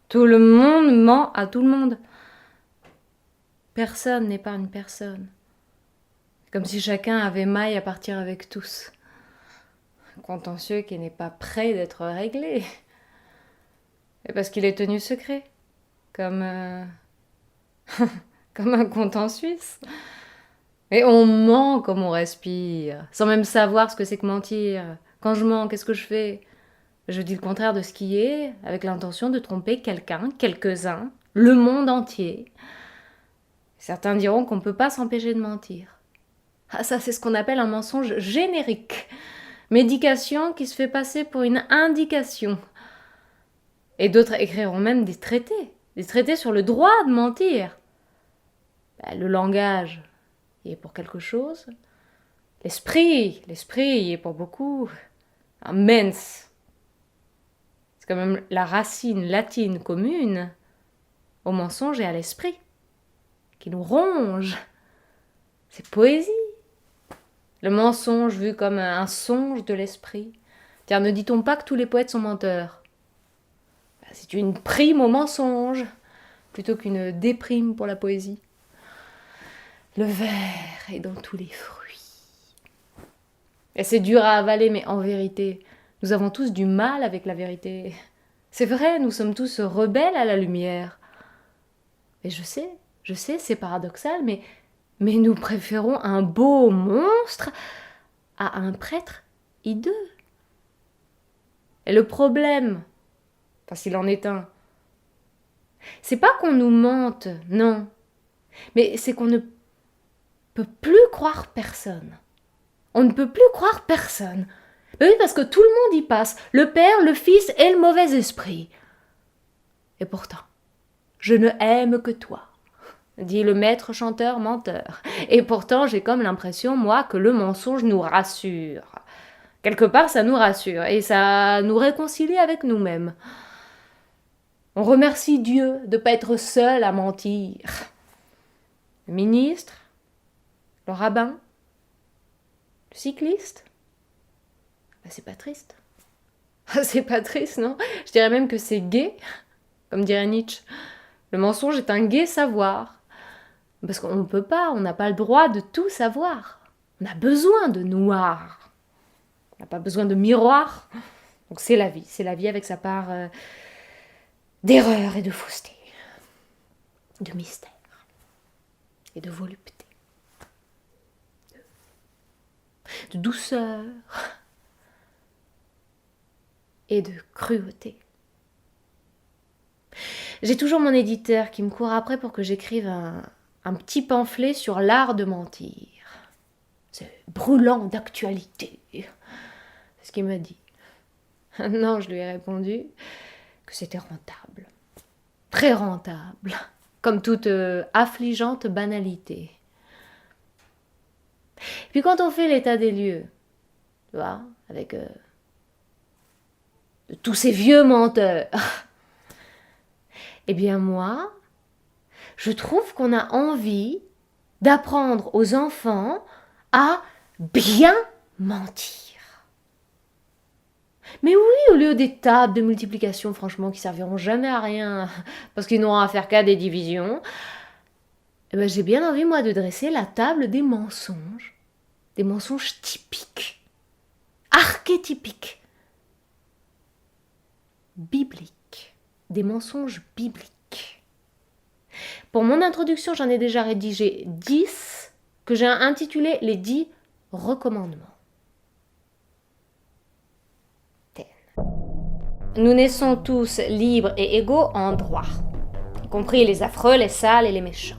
Tout le monde ment à tout le monde. Personne n'épargne personne. Comme si chacun avait maille à partir avec tous. Un contentieux qui n'est pas prêt d'être réglé. Et parce qu'il est tenu secret. Comme un compte en Suisse. Et on ment comme on respire, sans même savoir ce que c'est que mentir. Quand je mens, qu'est-ce que je fais? Je dis le contraire de ce qui est, avec l'intention de tromper quelqu'un, quelques-uns, le monde entier. Certains diront qu'on ne peut pas s'empêcher de mentir. Ah, ça, c'est ce qu'on appelle un mensonge générique. Médication qui se fait passer pour une indication. Et d'autres écriront même des traités sur le droit de mentir. Le langage y est pour quelque chose. L'esprit y est pour beaucoup. Un mens, c'est quand même la racine latine commune au mensonge et à l'esprit, qui nous ronge. C'est poésie. Le mensonge vu comme un songe de l'esprit. Tiens, ne dit-on pas que tous les poètes sont menteurs? C'est une prime au mensonge, plutôt qu'une déprime pour la poésie. Le verre est dans tous les fruits. Et c'est dur à avaler, mais en vérité, nous avons tous du mal avec la vérité. C'est vrai, nous sommes tous rebelles à la lumière. Et je sais, c'est paradoxal, mais nous préférons un beau monstre à un prêtre hideux. Et le problème, s'il en est un, c'est pas qu'on nous mente, non, mais c'est qu'on ne peut plus croire personne. On ne peut plus croire personne. Oui, parce que tout le monde y passe, le Père, le Fils et le mauvais esprit. Et pourtant, je ne aime que toi, dit le maître chanteur menteur. Et pourtant, j'ai comme l'impression, moi, que le mensonge nous rassure. Quelque part, ça nous rassure, et ça nous réconcilie avec nous-mêmes. On remercie Dieu de ne pas être seul à mentir. Le ministre, le rabbin, le cycliste, c'est pas triste. C'est pas triste, non? Je dirais même que c'est gai, comme dirait Nietzsche. Le mensonge est un gai savoir. Parce qu'on ne peut pas, on n'a pas le droit de tout savoir. On a besoin de noir. On n'a pas besoin de miroir. Donc c'est la vie avec sa part d'erreur et de fausseté, de mystère et de volupté, de douceur et de cruauté. J'ai toujours mon éditeur qui me court après pour que j'écrive un petit pamphlet sur l'art de mentir. C'est brûlant d'actualité. C'est ce qu'il m'a dit. Non, je lui ai répondu que c'était rentable. Très rentable. Comme toute affligeante banalité. Puis quand on fait l'état des lieux, tu vois, avec tous ces vieux menteurs, eh bien moi, je trouve qu'on a envie d'apprendre aux enfants à bien mentir. Mais oui, au lieu des tables de multiplication, franchement, qui serviront jamais à rien, parce qu'ils n'auront à faire qu'à des divisions, eh ben, j'ai bien envie, moi, de dresser la table des mensonges typiques, archétypiques, bibliques, des mensonges bibliques. Pour mon introduction, j'en ai déjà rédigé 10, que j'ai intitulé les 10 recommandements. Nous naissons tous libres et égaux en droit, y compris les affreux, les sales et les méchants.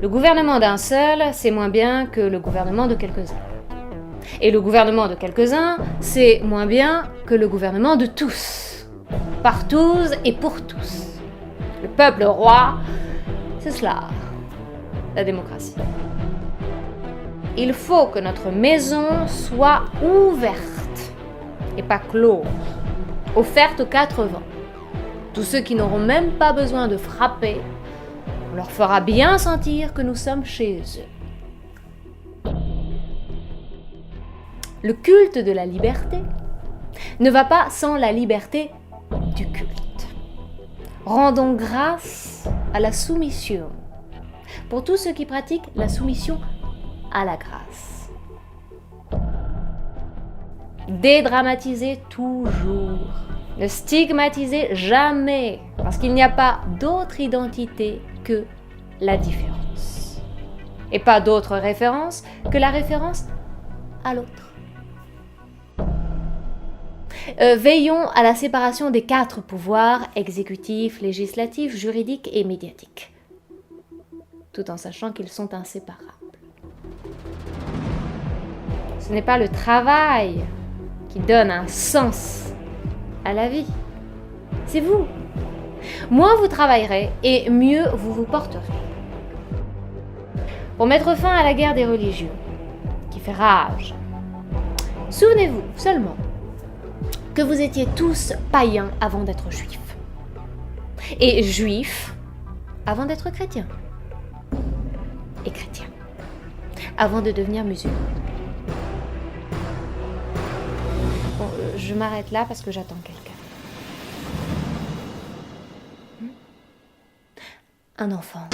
Le gouvernement d'un seul, c'est moins bien que le gouvernement de quelques-uns. Et le gouvernement de quelques-uns, c'est moins bien que le gouvernement de tous. Par tous et pour tous. Le peuple roi, c'est cela, la démocratie. Il faut que notre maison soit ouverte et pas close, offerte aux 4 vents. Tous ceux qui n'auront même pas besoin de frapper, on leur fera bien sentir que nous sommes chez eux. Le culte de la liberté ne va pas sans la liberté du culte. Rendons grâce à la soumission. Pour tous ceux qui pratiquent la soumission à la grâce. Dédramatisez toujours. Ne stigmatisez jamais, parce qu'il n'y a pas d'autre identité que la différence. Et pas d'autre référence que la référence à l'autre. Veillons à la séparation des 4 pouvoirs, exécutif, législatif, juridique et médiatique, tout en sachant qu'ils sont inséparables. Ce n'est pas le travail qui donne un sens à la vie, c'est vous. Moins vous travaillerez et mieux vous vous porterez. Pour mettre fin à la guerre des religions, qui fait rage, souvenez-vous seulement que vous étiez tous païens avant d'être juifs. Et juifs avant d'être chrétiens. Et chrétiens avant de devenir musulmans. Bon, je m'arrête là parce que j'attends quelqu'un. Un enfant.